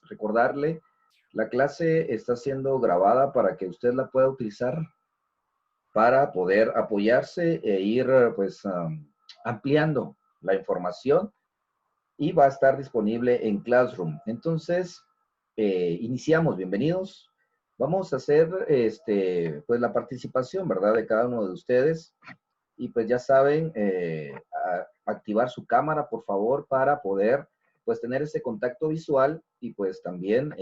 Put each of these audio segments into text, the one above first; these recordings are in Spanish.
recordarle, la clase está siendo grabada para que usted la pueda utilizar para poder apoyarse e ir pues ampliando la información y va a estar disponible en Classroom. Entonces, iniciamos, bienvenidos. Vamos a hacer pues la participación, ¿verdad? De cada uno de ustedes. Y pues ya saben, activar su cámara, por favor, para poder pues tener ese contacto visual y pues también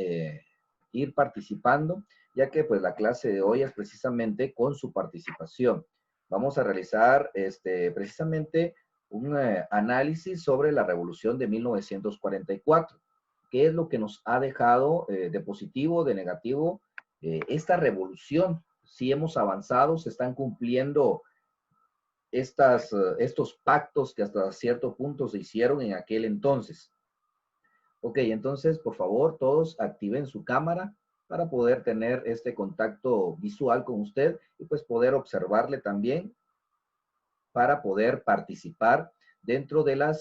ir participando, ya que pues la clase de hoy es precisamente con su participación. Vamos a realizar precisamente un análisis sobre la Revolución de 1944. ¿Qué es lo que nos ha dejado de positivo, de negativo, esta revolución? Si hemos avanzado, se están cumpliendo estos pactos que hasta cierto punto se hicieron en aquel entonces. Ok, entonces, por favor, todos activen su cámara para poder tener este contacto visual con usted y pues poder observarle también para poder participar dentro de la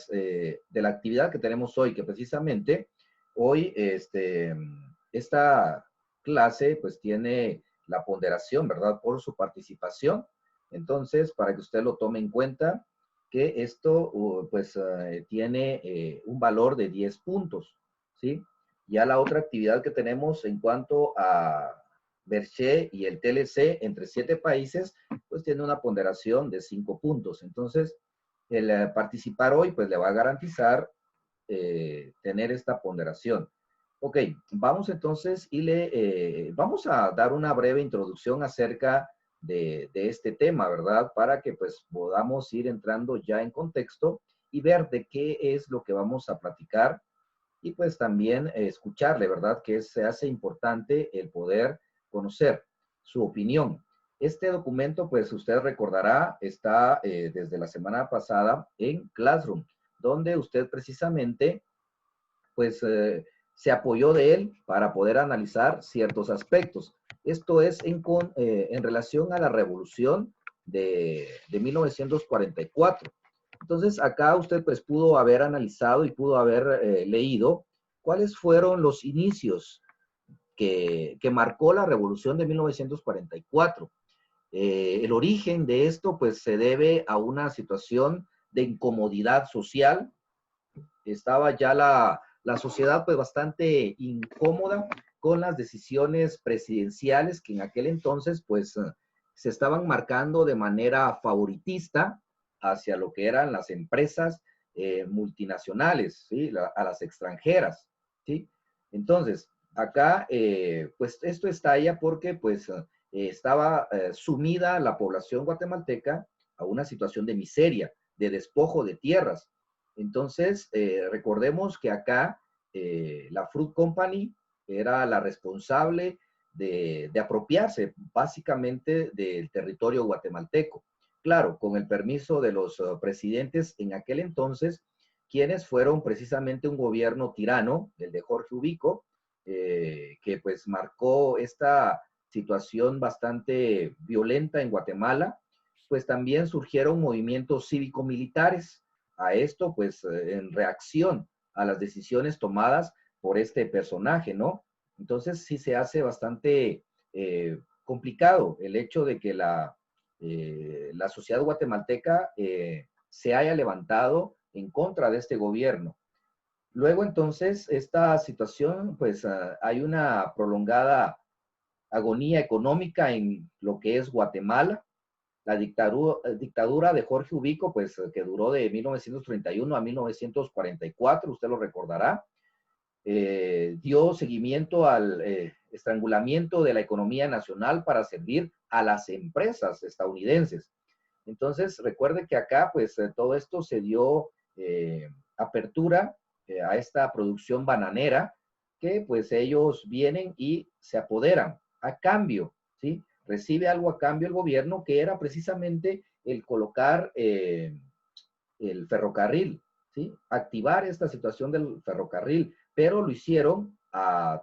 actividad que tenemos hoy, que precisamente hoy esta clase pues tiene la ponderación, ¿verdad? Por su participación. Entonces, para que usted lo tome en cuenta, que esto pues tiene un valor de 10 puntos, ¿sí? Ya la otra actividad que tenemos en cuanto a Berché y el TLC entre 7 países, pues tiene una ponderación de 5 puntos. Entonces, el participar hoy, pues le va a garantizar tener esta ponderación. Ok, vamos entonces y vamos a dar una breve introducción acerca de este tema, ¿verdad? Para que pues podamos ir entrando ya en contexto y ver de qué es lo que vamos a platicar y pues también escucharle, ¿verdad? Que se hace importante el poder conocer su opinión. Este documento, pues usted recordará, está desde la semana pasada en Classroom, donde usted precisamente, pues, se apoyó de él para poder analizar ciertos aspectos. Esto es en relación a la revolución de 1944. Entonces, acá usted pues pudo haber analizado y pudo haber leído cuáles fueron los inicios que marcó la revolución de 1944. El origen de esto pues se debe a una situación de incomodidad social. Estaba ya la sociedad pues bastante incómoda con las decisiones presidenciales que en aquel entonces pues se estaban marcando de manera favoritista hacia lo que eran las empresas multinacionales, ¿sí? A las extranjeras, ¿sí? Entonces, acá, pues esto estalla porque pues estaba sumida la población guatemalteca a una situación de miseria, de despojo de tierras. Entonces, recordemos que acá la Fruit Company era la responsable de apropiarse básicamente del territorio guatemalteco. Claro, con el permiso de los presidentes en aquel entonces, quienes fueron precisamente un gobierno tirano, el de Jorge Ubico, que pues marcó esta situación bastante violenta en Guatemala, pues también surgieron movimientos cívico-militares a esto, pues en reacción a las decisiones tomadas por este personaje, ¿no? Entonces sí se hace bastante complicado el hecho de que la sociedad guatemalteca se haya levantado en contra de este gobierno. Luego entonces esta situación, pues hay una prolongada agonía económica en lo que es Guatemala. La dictadura de Jorge Ubico, pues que duró de 1931 a 1944, usted lo recordará, dio seguimiento al estrangulamiento de la economía nacional para servir a las empresas estadounidenses. Entonces, recuerde que acá, pues, todo esto se dio apertura a esta producción bananera, que pues ellos vienen y se apoderan a cambio, ¿sí? Recibe algo a cambio el gobierno, que era precisamente el colocar el ferrocarril, ¿sí? Activar esta situación del ferrocarril, pero lo hicieron a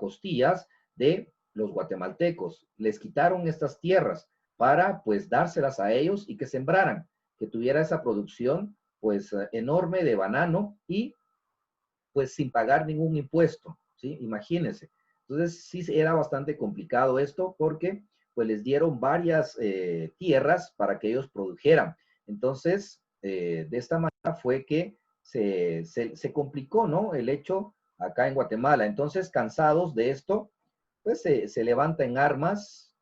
costillas de los guatemaltecos. Les quitaron estas tierras para pues dárselas a ellos y que sembraran, que tuviera esa producción pues enorme de banano y pues sin pagar ningún impuesto, ¿sí? Imagínense. Entonces sí era bastante complicado esto porque pues les dieron varias tierras para que ellos produjeran. Entonces, de esta manera fue que se complicó, ¿no? El hecho acá en Guatemala. Entonces, cansados de esto, pues se levanta en armas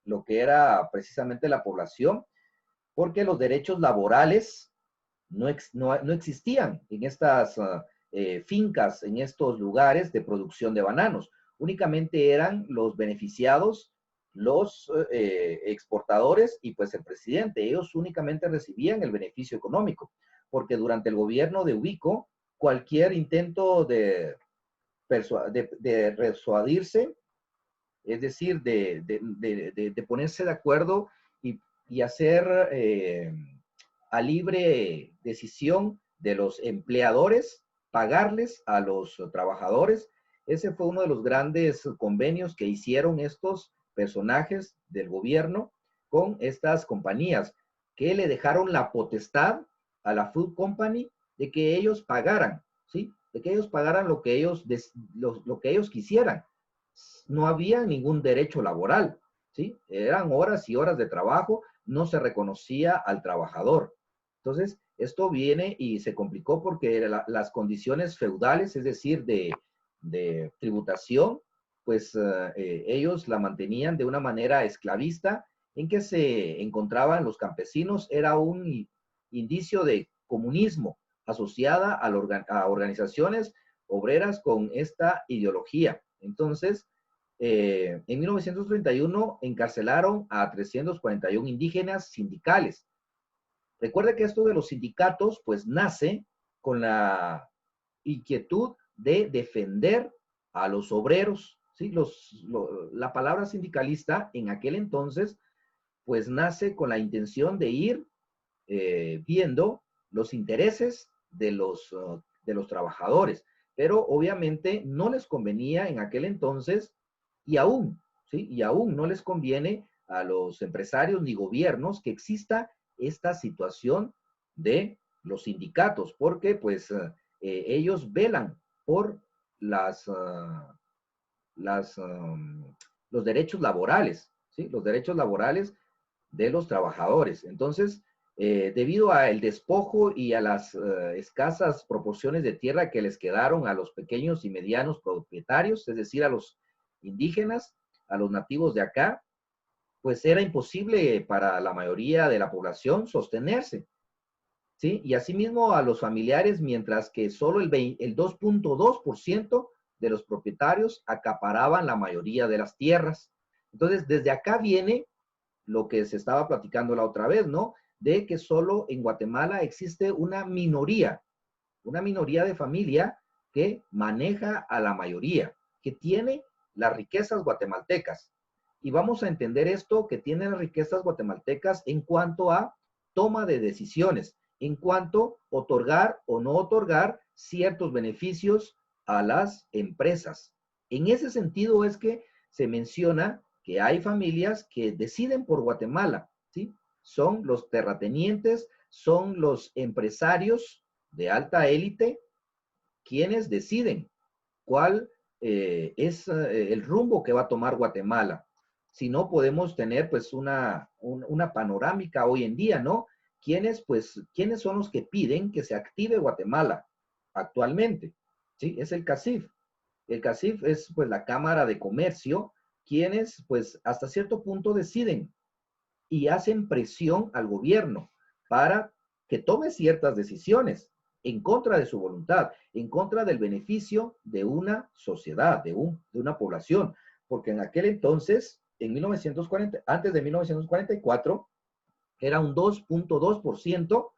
lo que era precisamente la población, porque los derechos laborales no existían en estas fincas, en estos lugares de producción de bananos. Únicamente eran los beneficiados, los exportadores y pues el presidente. Ellos únicamente recibían el beneficio económico, porque durante el gobierno de Ubico, cualquier intento de persuadirse, es decir, de ponerse de acuerdo y hacer a libre decisión de los empleadores, pagarles a los trabajadores. Ese fue uno de los grandes convenios que hicieron estos personajes del gobierno con estas compañías, que le dejaron la potestad a la Food Company de que ellos pagaran, ¿sí? De que ellos pagaran lo que ellos quisieran. No había ningún derecho laboral, ¿sí? Eran horas y horas de trabajo, no se reconocía al trabajador. Entonces, esto viene y se complicó porque las condiciones feudales, es decir, de tributación, pues ellos la mantenían de una manera esclavista en que se encontraban los campesinos, era un indicio de comunismo asociada a organizaciones obreras con esta ideología. Entonces, en 1931 encarcelaron a 341 indígenas sindicales. Recuerde que esto de los sindicatos, pues nace con la inquietud de defender a los obreros, ¿sí? La palabra sindicalista en aquel entonces, pues nace con la intención de ir viendo los intereses de los trabajadores, pero obviamente no les convenía en aquel entonces y aún, ¿sí? Y aún no les conviene a los empresarios ni gobiernos que exista esta situación de los sindicatos, porque pues ellos velan por las, los derechos laborales, ¿sí? Los derechos laborales de los trabajadores. Entonces, debido al despojo y a las escasas proporciones de tierra que les quedaron a los pequeños y medianos propietarios, es decir, a los indígenas, a los nativos de acá, pues era imposible para la mayoría de la población sostenerse, ¿sí? Y asimismo a los familiares, mientras que solo el 2.2% de los propietarios acaparaban la mayoría de las tierras. Entonces, desde acá viene lo que se estaba platicando la otra vez, ¿no? De que solo en Guatemala existe una minoría de familia que maneja a la mayoría, que tiene las riquezas guatemaltecas. Y vamos a entender esto, que tiene las riquezas guatemaltecas en cuanto a toma de decisiones, en cuanto a otorgar o no otorgar ciertos beneficios a las empresas. En ese sentido es que se menciona que hay familias que deciden por Guatemala, ¿sí? Son los terratenientes, son los empresarios de alta élite quienes deciden cuál es el rumbo que va a tomar Guatemala. Si no, podemos tener pues una panorámica hoy en día, ¿no? ¿Quiénes son los que piden que se active Guatemala actualmente? ¿Sí? Es el CACIF. El CACIF es pues la Cámara de Comercio, quienes pues hasta cierto punto deciden y hacen presión al gobierno para que tome ciertas decisiones en contra de su voluntad, en contra del beneficio de una sociedad, de una población, porque en aquel entonces, en 1940, antes de 1944, era un 2.2%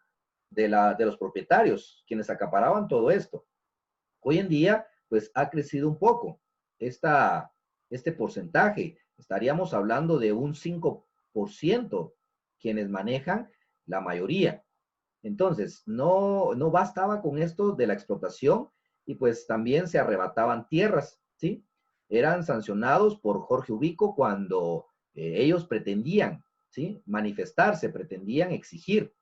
de los propietarios quienes acaparaban todo esto. Hoy en día, pues ha crecido un poco este porcentaje. Estaríamos hablando de un 5% quienes manejan la mayoría. Entonces, no bastaba con esto de la explotación y pues también se arrebataban tierras, ¿sí? Eran sancionados por Jorge Ubico cuando ellos pretendían, ¿sí? Manifestarse, pretendían exigir.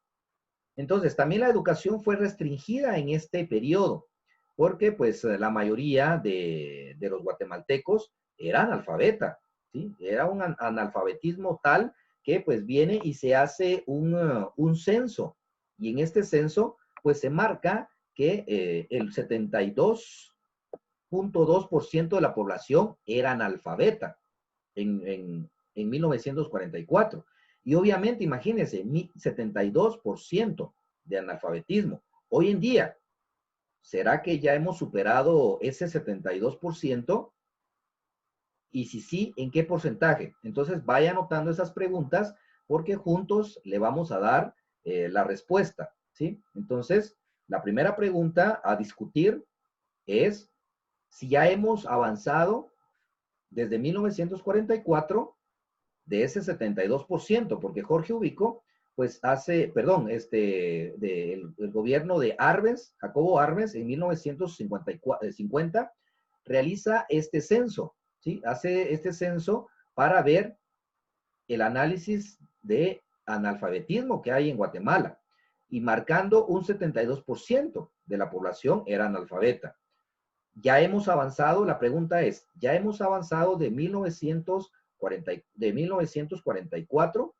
Entonces, también la educación fue restringida en este periodo. porque pues la mayoría de los guatemaltecos era analfabeta, ¿sí? Era un analfabetismo tal que pues viene y se hace un censo, y en este censo pues se marca que el 72.2% de la población era analfabeta en 1944. Y obviamente, imagínense, 72% de analfabetismo. Hoy en día, ¿será que ya hemos superado ese 72%? Y si sí, ¿en qué porcentaje? Entonces, vaya anotando esas preguntas porque juntos le vamos a dar la respuesta, ¿sí? Entonces, la primera pregunta a discutir es si ya hemos avanzado desde 1944 de ese 72%, porque Jorge Ubico, pues hace, perdón, el gobierno de Arbenz, Jacobo Arbenz, en 1950, realiza este censo, ¿sí? Hace este censo para ver el análisis de analfabetismo que hay en Guatemala, y marcando un 72% de la población era analfabeta. Ya hemos avanzado, la pregunta es, ¿ya hemos avanzado de 1944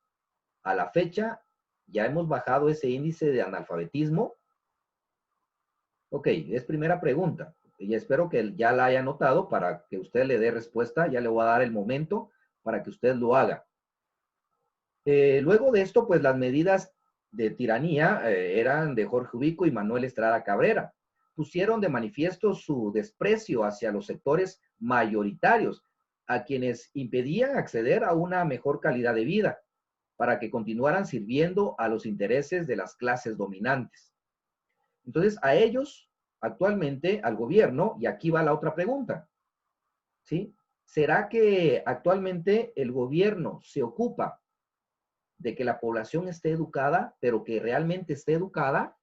a la fecha? ¿Ya hemos bajado ese índice de analfabetismo? Ok, es primera pregunta. Y espero que ya la haya notado para que usted le dé respuesta. Ya le voy a dar el momento para que usted lo haga. Luego de esto, pues las medidas de tiranía eran de Jorge Ubico y Manuel Estrada Cabrera. Pusieron de manifiesto su desprecio hacia los sectores mayoritarios, a quienes impedían acceder a una mejor calidad de vida, para que continuaran sirviendo a los intereses de las clases dominantes. Entonces, a ellos, actualmente, al gobierno, y aquí va la otra pregunta, ¿sí? ¿Será que actualmente el gobierno se ocupa de que la población esté educada, pero que realmente esté educada?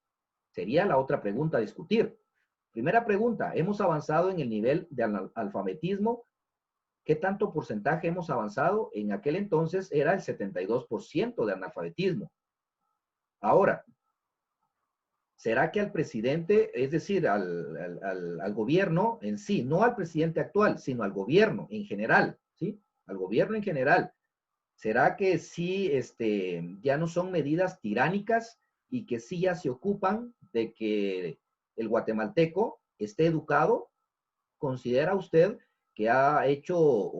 Sería la otra pregunta a discutir. Primera pregunta, ¿hemos avanzado en el nivel de alfabetismo? ¿Qué tanto porcentaje hemos avanzado? En aquel entonces era el 72% de analfabetismo. Ahora, ¿será que al presidente, es decir, al gobierno en sí, no al presidente actual, sino al gobierno en general, ¿sí? Al gobierno en general, ¿será que sí ya no son medidas tiránicas y que sí ya se ocupan de que el guatemalteco esté educado? ¿Considera usted que ha hecho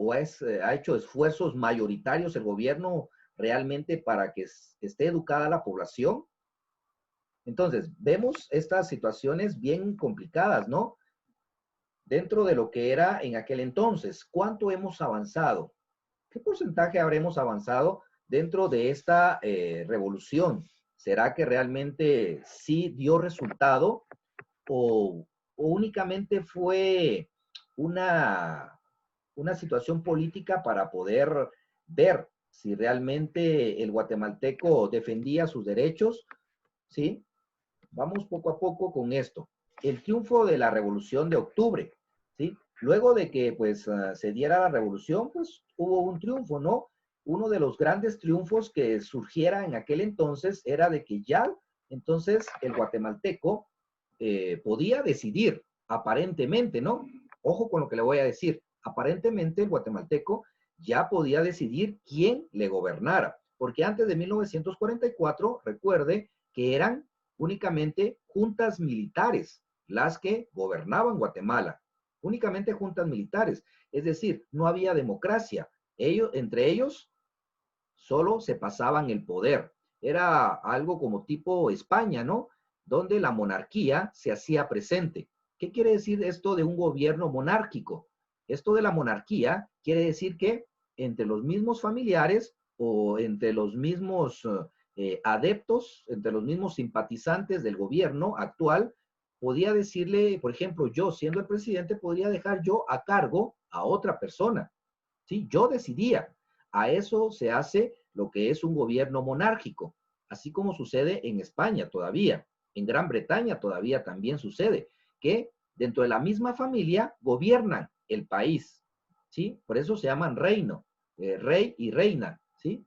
ha hecho esfuerzos mayoritarios el gobierno realmente para que esté educada la población? Entonces, vemos estas situaciones bien complicadas, ¿no? Dentro de lo que era en aquel entonces, ¿cuánto hemos avanzado? ¿Qué porcentaje habremos avanzado dentro de esta revolución? ¿Será que realmente sí dio resultado o únicamente fue una, una situación política para poder ver si realmente el guatemalteco defendía sus derechos? ¿Sí? Vamos poco a poco con esto. El triunfo de la Revolución de Octubre, ¿sí? Luego de que pues se diera la revolución, pues hubo un triunfo, ¿no? Uno de los grandes triunfos que surgiera en aquel entonces era de que ya entonces el guatemalteco podía decidir, aparentemente, ¿no? Ojo con lo que le voy a decir. Aparentemente el guatemalteco ya podía decidir quién le gobernara, porque antes de 1944, recuerde que eran únicamente juntas militares las que gobernaban Guatemala, únicamente juntas militares, es decir, no había democracia. Entre ellos solo se pasaban el poder. Era algo como tipo España, ¿no? Donde la monarquía se hacía presente. ¿Qué quiere decir esto de un gobierno monárquico? Esto de la monarquía quiere decir que entre los mismos familiares o entre los mismos adeptos, entre los mismos simpatizantes del gobierno actual, podía decirle, por ejemplo, yo siendo el presidente, podría dejar yo a cargo a otra persona. ¿Sí? Yo decidía. A eso se hace lo que es un gobierno monárquico, así como sucede en España todavía. En Gran Bretaña todavía también sucede, que dentro de la misma familia gobiernan el país, ¿sí? Por eso se llaman reino, rey y reina, ¿sí?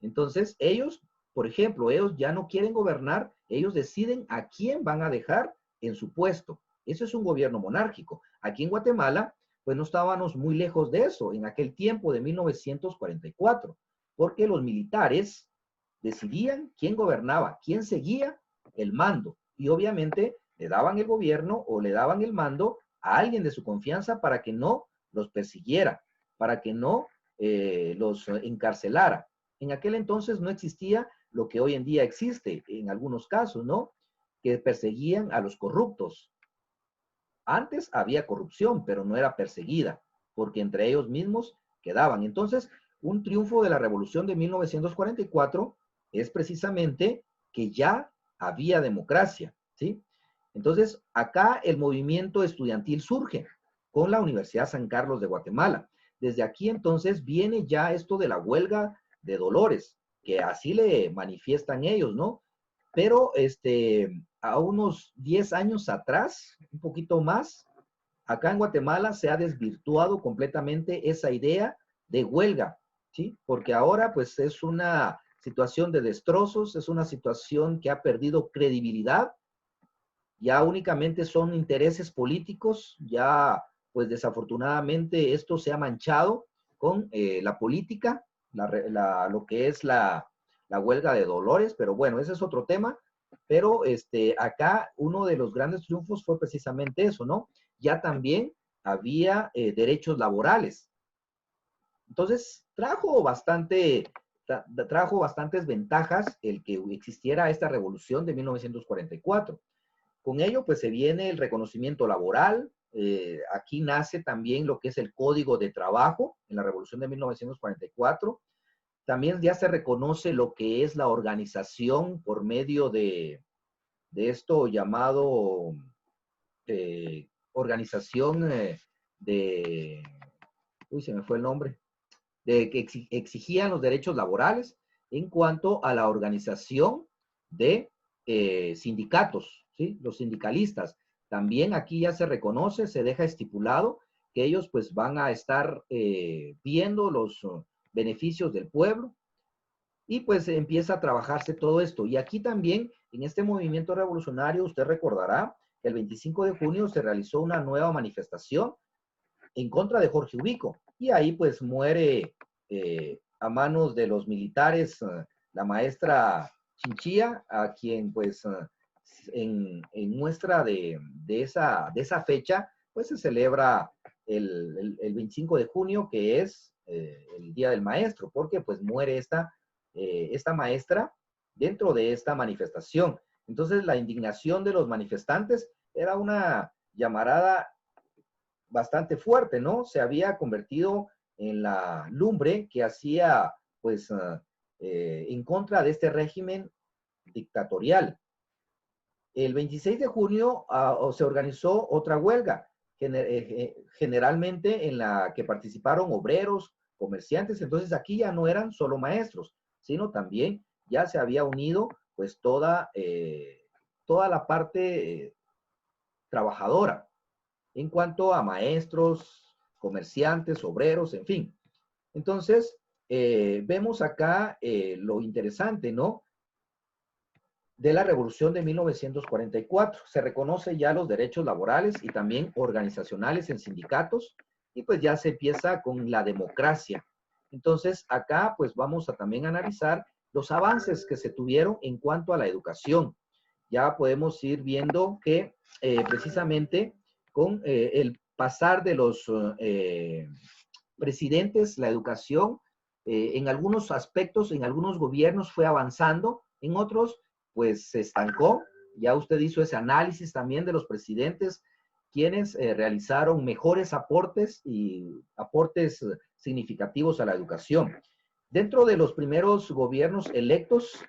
Entonces, ellos, por ejemplo, ellos ya no quieren gobernar, ellos deciden a quién van a dejar en su puesto. Eso es un gobierno monárquico. Aquí en Guatemala, pues no estábamos muy lejos de eso en aquel tiempo de 1944, porque los militares decidían quién gobernaba, quién seguía el mando. Y obviamente le daban el gobierno o le daban el mando a alguien de su confianza para que no los persiguiera, para que no los encarcelara. En aquel entonces no existía lo que hoy en día existe en algunos casos, ¿no? Que perseguían a los corruptos. Antes había corrupción, pero no era perseguida, porque entre ellos mismos quedaban. Entonces, un triunfo de la Revolución de 1944 es precisamente que ya había democracia, ¿sí? Entonces, acá el movimiento estudiantil surge con la Universidad San Carlos de Guatemala. Desde aquí entonces viene ya esto de la huelga de Dolores, que así le manifiestan ellos, ¿no? Pero a unos 10 años atrás, un poquito más, acá en Guatemala se ha desvirtuado completamente esa idea de huelga, ¿sí? Porque ahora pues es una situación de destrozos, es una situación que ha perdido credibilidad, ya únicamente son intereses políticos, ya pues desafortunadamente esto se ha manchado con la política, lo que es la huelga de Dolores, pero bueno, ese es otro tema, pero acá uno de los grandes triunfos fue precisamente eso, ¿no? Ya también había derechos laborales. Entonces, trajo bastantes ventajas el que existiera esta revolución de 1944. Con ello, pues se viene el reconocimiento laboral. Aquí nace también lo que es el Código de Trabajo en la Revolución de 1944. También ya se reconoce lo que es la organización por medio de esto llamado organización uy, se me fue el nombre, de que exigían los derechos laborales en cuanto a la organización de sindicatos, ¿sí? Los sindicalistas. También aquí ya se reconoce, se deja estipulado que ellos pues van a estar viendo los beneficios del pueblo y pues empieza a trabajarse todo esto. Y aquí también, en este movimiento revolucionario, usted recordará que el 25 de junio se realizó una nueva manifestación en contra de Jorge Ubico. Y ahí pues muere a manos de los militares la maestra Chinchilla, a quien pues en muestra de esa fecha, pues se celebra el 25 de junio, que es el Día del Maestro, porque pues muere esta maestra dentro de esta manifestación. Entonces la indignación de los manifestantes era una llamarada bastante fuerte, ¿no? Se había convertido en la lumbre que hacía, pues, en contra de este régimen dictatorial. El 26 de junio se organizó otra huelga, generalmente en la que participaron obreros, comerciantes, entonces aquí ya no eran solo maestros, sino también ya se había unido pues toda la parte trabajadora en cuanto a maestros, comerciantes, obreros, en fin. Entonces, vemos acá lo interesante, ¿no? De la Revolución de 1944. Se reconoce ya los derechos laborales y también organizacionales en sindicatos y pues ya se empieza con la democracia. Entonces, acá pues vamos a también analizar los avances que se tuvieron en cuanto a la educación. Ya podemos ir viendo que precisamente con el pasar de los presidentes, la educación en algunos aspectos, en algunos gobiernos fue avanzando, en otros pues se estancó. Ya usted hizo ese análisis también de los presidentes, quienes realizaron mejores aportes y aportes significativos a la educación. Dentro de los primeros gobiernos electos,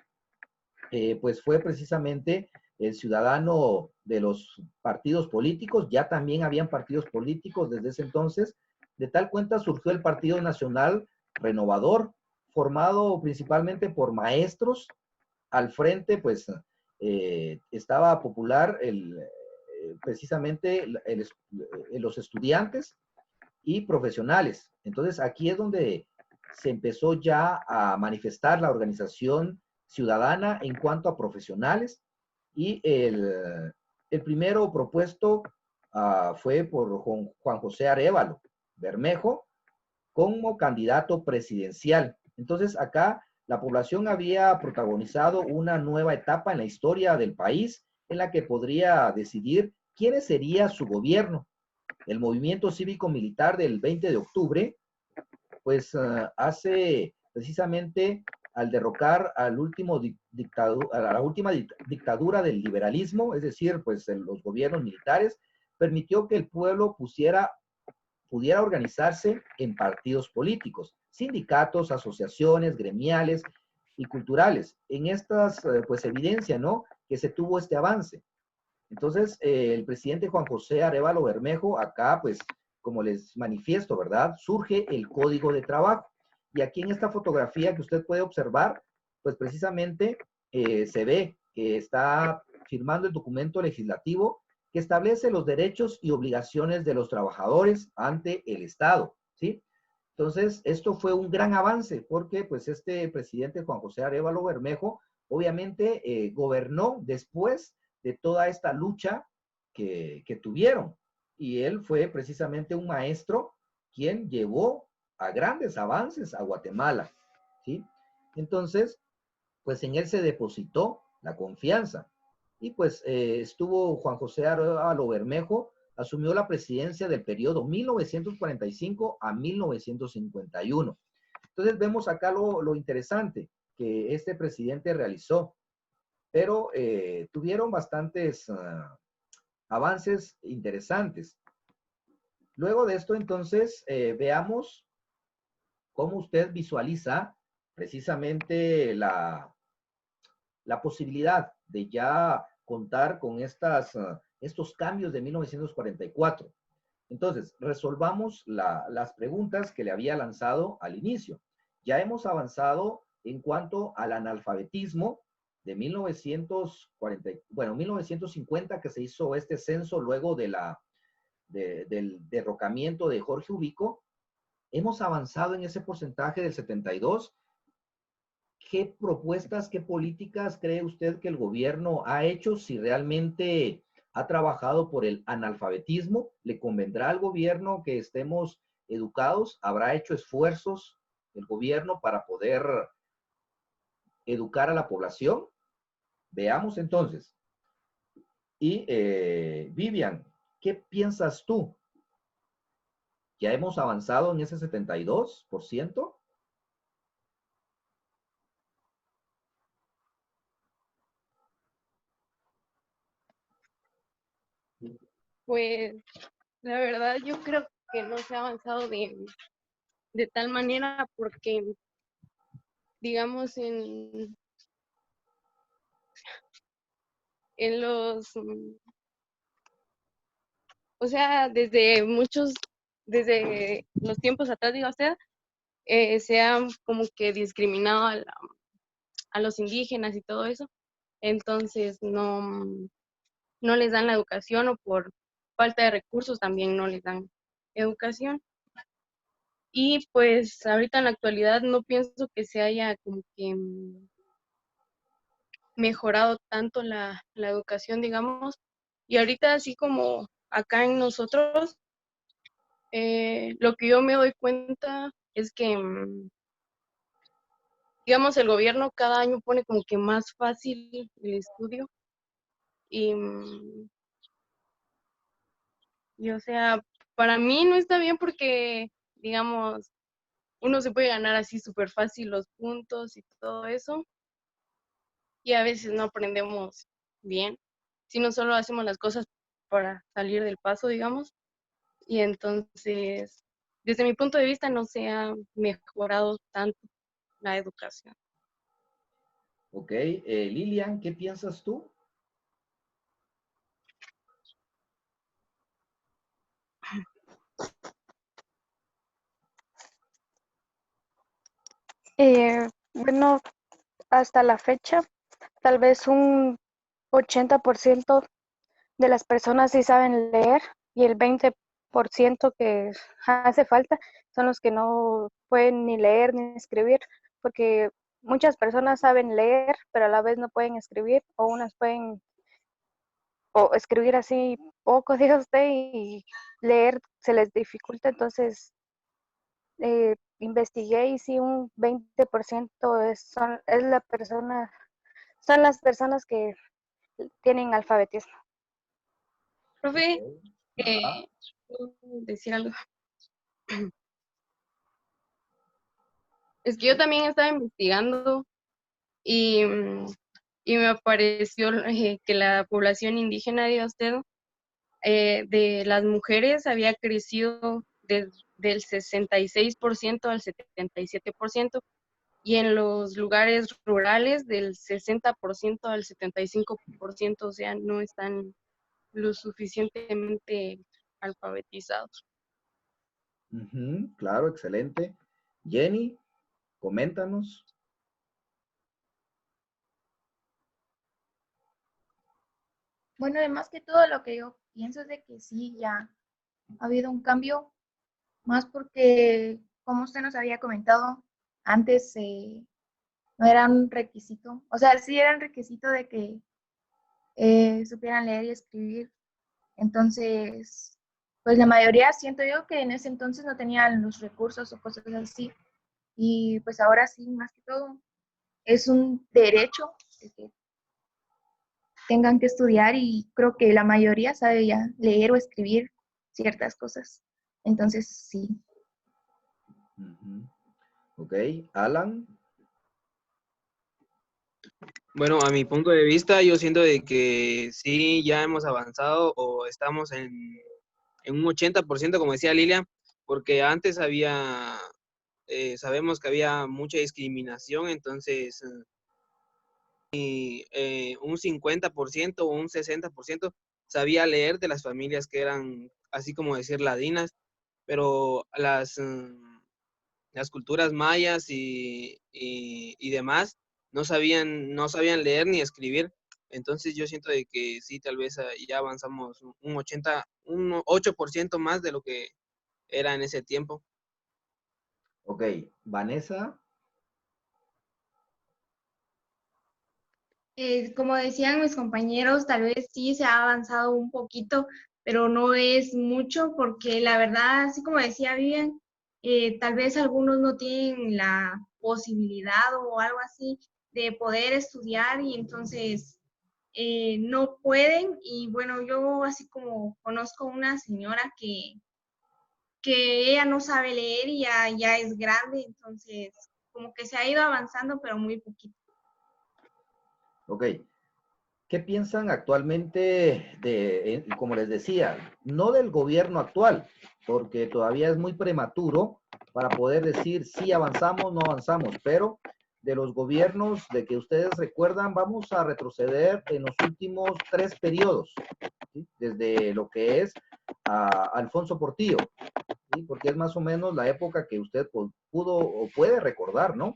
pues fue precisamente el ciudadano de los partidos políticos, ya también habían partidos políticos desde ese entonces, de tal cuenta surgió el Partido Nacional Renovador, formado principalmente por maestros. Al frente, pues, estaba popular precisamente los estudiantes y profesionales. Entonces, aquí es donde se empezó ya a manifestar la organización ciudadana en cuanto a profesionales y el primero propuesto fue por Juan José Arévalo Bermejo como candidato presidencial. Entonces, acá la población había protagonizado una nueva etapa en la historia del país en la que podría decidir quién sería su gobierno. El movimiento cívico-militar del 20 de octubre, pues hace precisamente al derrocar al último a la última dictadura del liberalismo, es decir, pues los gobiernos militares, permitió que el pueblo pudiera organizarse en partidos políticos, sindicatos, asociaciones, gremiales y culturales. En estas, pues evidencia, ¿no?, que se tuvo este avance. Entonces, el presidente Juan José Arévalo Bermejo, acá, pues, como les manifiesto, ¿verdad?, surge el Código de Trabajo. Y aquí en esta fotografía que usted puede observar, pues precisamente se ve que está firmando el documento legislativo que establece los derechos y obligaciones de los trabajadores ante el Estado, ¿sí? Entonces, esto fue un gran avance porque, pues, este presidente Juan José Arévalo Bermejo, obviamente, gobernó después de toda esta lucha que tuvieron. Y él fue precisamente un maestro quien llevó a grandes avances a Guatemala, ¿sí? Entonces, pues en él se depositó la confianza. Y pues estuvo Juan José Arévalo Bermejo, asumió la presidencia del periodo 1945 a 1951. Entonces vemos acá lo interesante que este presidente realizó, pero tuvieron bastantes avances interesantes. Luego de esto, entonces, veamos cómo usted visualiza precisamente la posibilidad de ya contar con estos cambios de 1944. Entonces, resolvamos las preguntas que le había lanzado al inicio. Ya hemos avanzado en cuanto al analfabetismo de 1950, que se hizo este censo luego del derrocamiento de Jorge Ubico. Hemos avanzado en ese porcentaje del 72. ¿Qué propuestas, qué políticas cree usted que el gobierno ha hecho? Si realmente ha trabajado por el analfabetismo, ¿le convendrá al gobierno que estemos educados? ¿Habrá hecho esfuerzos el gobierno para poder educar a la población? Veamos entonces. Y Vivian, ¿qué piensas tú? ¿Ya hemos avanzado en ese 72%? Pues la verdad yo creo que no se ha avanzado de tal manera porque, digamos, en o sea, desde los tiempos atrás, digo, o sea, se han como que discriminado a los indígenas y todo eso, entonces no les dan la educación o por falta de recursos también no les dan educación. Y pues ahorita en la actualidad no pienso que se haya como que mejorado tanto la educación, digamos. Y ahorita así como acá en nosotros, lo que yo me doy cuenta es que, digamos, el gobierno cada año pone como que más fácil el estudio y, y o sea, para mí no está bien porque, digamos, uno se puede ganar así súper fácil los puntos y todo eso y a veces no aprendemos bien, sino solo hacemos las cosas para salir del paso, digamos. Y entonces, desde mi punto de vista, no se ha mejorado tanto la educación. Ok, Lilian, ¿qué piensas tú? Bueno, hasta la fecha, tal vez un 80% de las personas sí saben leer y el 20% que hace falta son los que no pueden ni leer ni escribir, porque muchas personas saben leer, pero a la vez no pueden escribir, o unas pueden o escribir así poco, diga usted, y leer se les dificulta, entonces investigué y sí un 20% son las personas que tienen alfabetismo. Profe, Ajá. ¿puedo decir algo? Es que yo también estaba investigando y, y me apareció que la población indígena de usted, de las mujeres, había crecido del 66% al 77%, y en los lugares rurales del 60% al 75%, o sea, no están lo suficientemente alfabetizados. Ujú, claro, excelente. Jenny, coméntanos. Bueno, además que todo lo que yo pienso es de que sí, ya ha habido un cambio, más porque, como usted nos había comentado, antes no era un requisito, o sea, sí era un requisito de que supieran leer y escribir. Entonces, pues la mayoría siento yo que en ese entonces no tenían los recursos o cosas así. Y pues ahora sí, más que todo, es un derecho de que tengan que estudiar y creo que la mayoría sabe ya leer o escribir ciertas cosas. Entonces, sí. Ujú. Ok, Alan. Bueno, a mi punto de vista, yo siento de que sí, ya hemos avanzado o estamos en un 80%, como decía Lilia, porque antes sabemos que había mucha discriminación, entonces un 50% o un 60% sabía leer de las familias que eran, así como decir, ladinas, pero las culturas mayas y demás no sabían leer ni escribir. Entonces yo siento de que sí, tal vez ya avanzamos un 8% más de lo que era en ese tiempo. Ok, Vanessa. Como decían mis compañeros, tal vez sí se ha avanzado un poquito, pero no es mucho porque la verdad, así como decía Vivian, tal vez algunos no tienen la posibilidad o algo así de poder estudiar y entonces no pueden. Y bueno, yo así como conozco una señora que ella no sabe leer y ya es grande, entonces como que se ha ido avanzando, pero muy poquito. Ok, ¿qué piensan actualmente como les decía, no del gobierno actual, porque todavía es muy prematuro para poder decir si avanzamos, no avanzamos, pero de los gobiernos de que ustedes recuerdan, vamos a retroceder en los últimos 3 periodos, ¿sí? Desde lo que es Alfonso Portillo, ¿sí? Porque es más o menos la época que usted pudo o puede recordar, ¿no?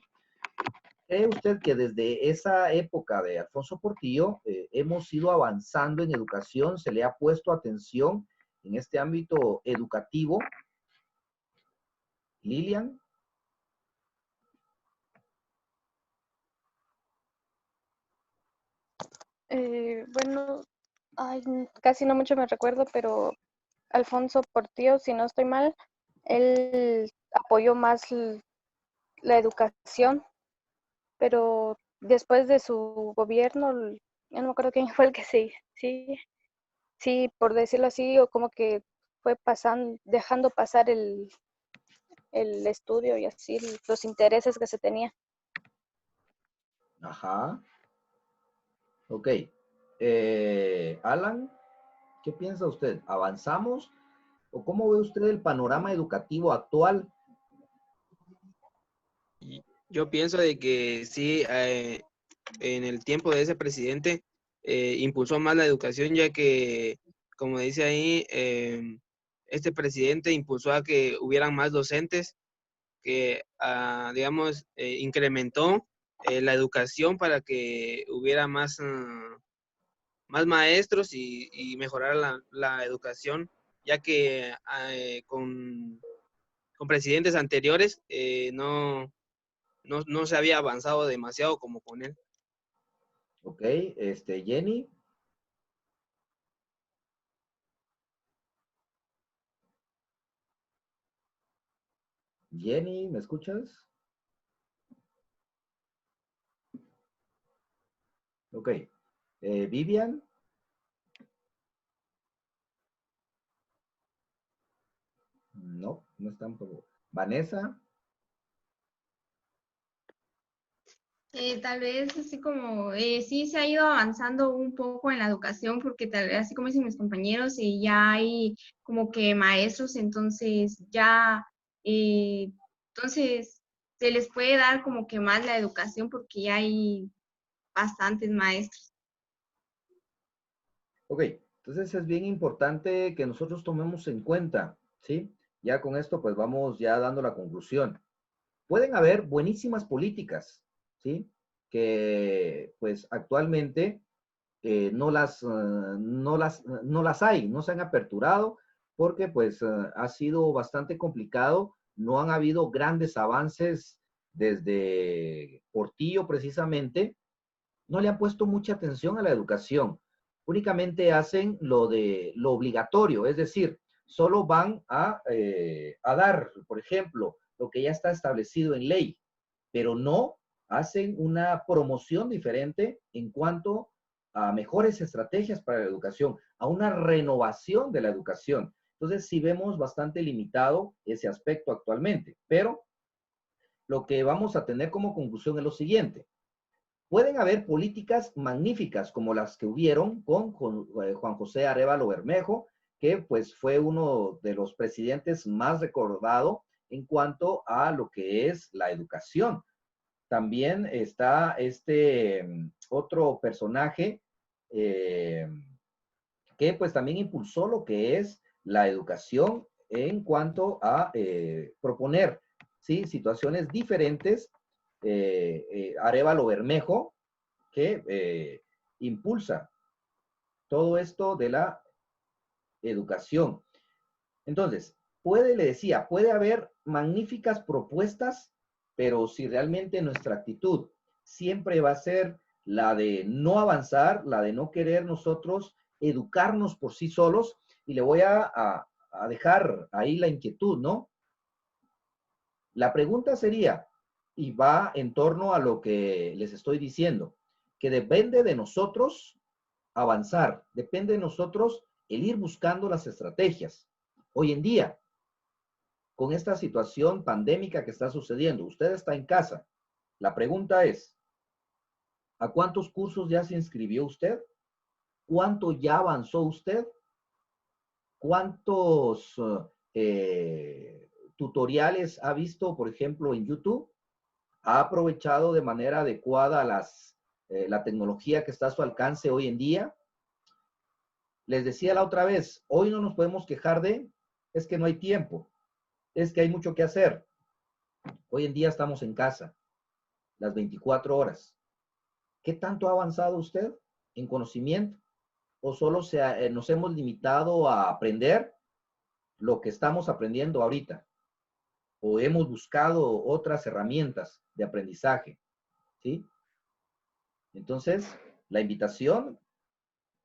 ¿Cree usted que desde esa época de Alfonso Portillo hemos ido avanzando en educación? ¿Se le ha puesto atención en este ámbito educativo? Lilian. Bueno, ay, casi no mucho me recuerdo, pero Alfonso Portillo, si no estoy mal, él apoyó más la educación, pero después de su gobierno, ya no me acuerdo quién fue el que sí, por decirlo así, o como que fue pasando, dejando pasar el estudio y así los intereses que se tenía. Ajá. Ok. Alan, ¿qué piensa usted? ¿Avanzamos? ¿O cómo ve usted el panorama educativo actual? Y yo pienso de que sí, en el tiempo de ese presidente impulsó más la educación, ya que, como dice ahí, este presidente impulsó a que hubieran más docentes, que, digamos, incrementó la educación para que hubiera más maestros y mejorar la educación, ya que con presidentes anteriores no se había avanzado demasiado como con él. Ok, Jenny. Jenny, ¿me escuchas? Ok. Vivian. No, no están por... Vanessa. Tal vez así como, sí se ha ido avanzando un poco en la educación porque tal vez así como dicen mis compañeros, ya hay como que maestros, entonces ya, entonces se les puede dar como que más la educación porque ya hay bastantes maestros. Ok, entonces es bien importante que nosotros tomemos en cuenta, ¿sí? Ya con esto pues vamos ya dando la conclusión. Pueden haber buenísimas políticas, ¿sí? Que pues actualmente no las hay, no se han aperturado porque pues ha sido bastante complicado, no han habido grandes avances desde Portillo precisamente, no le han puesto mucha atención a la educación, únicamente hacen lo obligatorio, es decir, solo van a dar, por ejemplo, lo que ya está establecido en ley, pero no hacen una promoción diferente en cuanto a mejores estrategias para la educación, a una renovación de la educación. Entonces, sí vemos bastante limitado ese aspecto actualmente, pero lo que vamos a tener como conclusión es lo siguiente. Pueden haber políticas magníficas como las que hubieron con Juan José Arévalo Bermejo, que pues fue uno de los presidentes más recordado en cuanto a lo que es la educación. También está este otro personaje que pues también impulsó lo que es la educación en cuanto a proponer, ¿sí? Situaciones diferentes. Arévalo Bermejo, que impulsa todo esto de la educación. Entonces, le decía, puede haber magníficas propuestas, pero si realmente nuestra actitud siempre va a ser la de no avanzar, la de no querer nosotros educarnos por sí solos, y le voy a dejar ahí la inquietud, ¿no? La pregunta sería, y va en torno a lo que les estoy diciendo, que depende de nosotros avanzar, depende de nosotros el ir buscando las estrategias. Hoy en día, con esta situación pandémica que está sucediendo, usted está en casa. La pregunta es, ¿a cuántos cursos ya se inscribió usted? ¿Cuánto ya avanzó usted? ¿Cuántos tutoriales ha visto, por ejemplo, en YouTube? ¿Ha aprovechado de manera adecuada la tecnología que está a su alcance hoy en día? Les decía la otra vez, hoy no nos podemos quejar es que no hay tiempo, es que hay mucho que hacer. Hoy en día estamos en casa, las 24 horas. ¿Qué tanto ha avanzado usted en conocimiento? ¿O solo nos hemos limitado a aprender lo que estamos aprendiendo ahorita? ¿O hemos buscado otras herramientas de aprendizaje? ¿Sí? Entonces, la invitación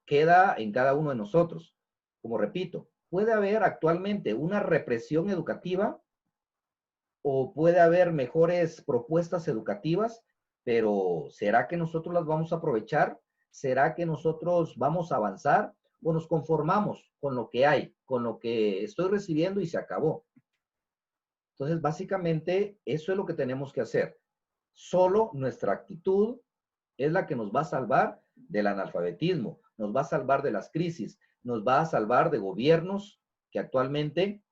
queda en cada uno de nosotros. Como repito, puede haber actualmente una represión educativa o puede haber mejores propuestas educativas, pero ¿será que nosotros las vamos a aprovechar? ¿Será que nosotros vamos a avanzar o nos conformamos con lo que hay, con lo que estoy recibiendo y se acabó? Entonces, básicamente, eso es lo que tenemos que hacer. Solo nuestra actitud es la que nos va a salvar del analfabetismo, nos va a salvar de las crisis, nos va a salvar de gobiernos que actualmente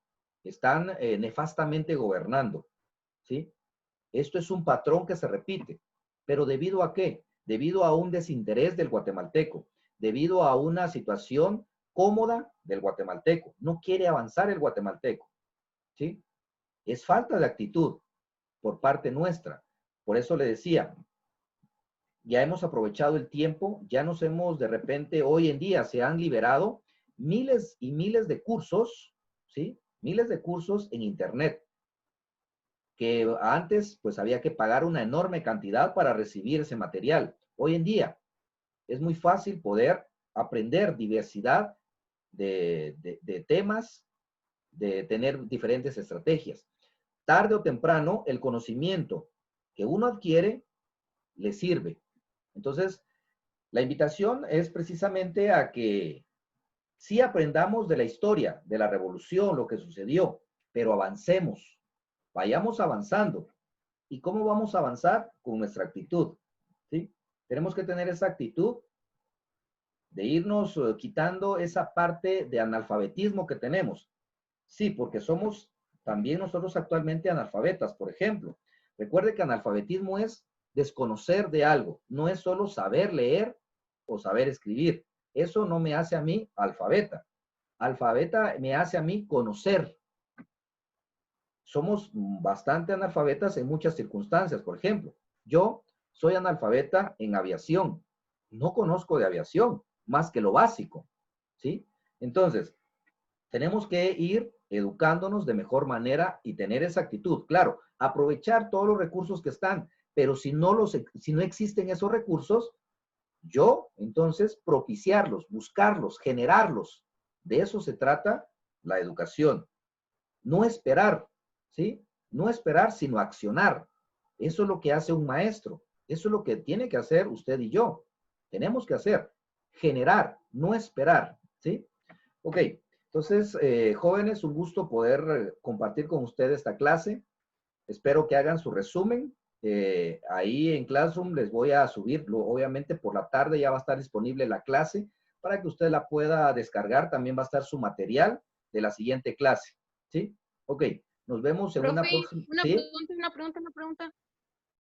están nefastamente gobernando, ¿sí? Esto es un patrón que se repite, pero ¿debido a qué? Debido a un desinterés del guatemalteco, debido a una situación cómoda del guatemalteco. No quiere avanzar el guatemalteco, ¿sí? Es falta de actitud por parte nuestra. Por eso le decía, ya hemos aprovechado el tiempo, ya nos hemos de repente, hoy en día se han liberado miles y miles de cursos, ¿sí? Miles de cursos en Internet, que antes pues había que pagar una enorme cantidad para recibir ese material. Hoy en día es muy fácil poder aprender diversidad de temas, de tener diferentes estrategias. tarde o temprano el conocimiento que uno adquiere le sirve. Entonces, la invitación es precisamente a que sí aprendamos de la historia, de la revolución, lo que sucedió, pero avancemos, vayamos avanzando. ¿Y cómo vamos a avanzar? Con nuestra actitud, ¿sí? Tenemos que tener esa actitud de irnos quitando esa parte de analfabetismo que tenemos. Sí, porque somos también nosotros actualmente analfabetas, por ejemplo. Recuerde que analfabetismo es desconocer de algo, no es solo saber leer o saber escribir. Eso no me hace a mí alfabeta. Alfabeta me hace a mí conocer. Somos bastante analfabetas en muchas circunstancias. Por ejemplo, yo soy analfabeta en aviación. No conozco de aviación más que lo básico, ¿sí? Entonces, tenemos que ir educándonos de mejor manera y tener esa actitud. Claro, aprovechar todos los recursos que están, pero si no existen esos recursos, yo entonces propiciarlos, buscarlos, generarlos. De eso se trata la educación. No esperar, ¿sí? No esperar, sino accionar. Eso es lo que hace un maestro. Eso es lo que tiene que hacer usted y yo. Tenemos que hacer, generar, no esperar, ¿sí? Ok, entonces, jóvenes, un gusto poder compartir con ustedes esta clase. Espero que hagan su resumen. Ahí en Classroom les voy a subirlo. Obviamente por la tarde ya va a estar disponible la clase para que usted la pueda descargar. También va a estar su material de la siguiente clase. ¿Sí? Ok, nos vemos en una Profe, próxima. una ¿Sí? pregunta, una pregunta.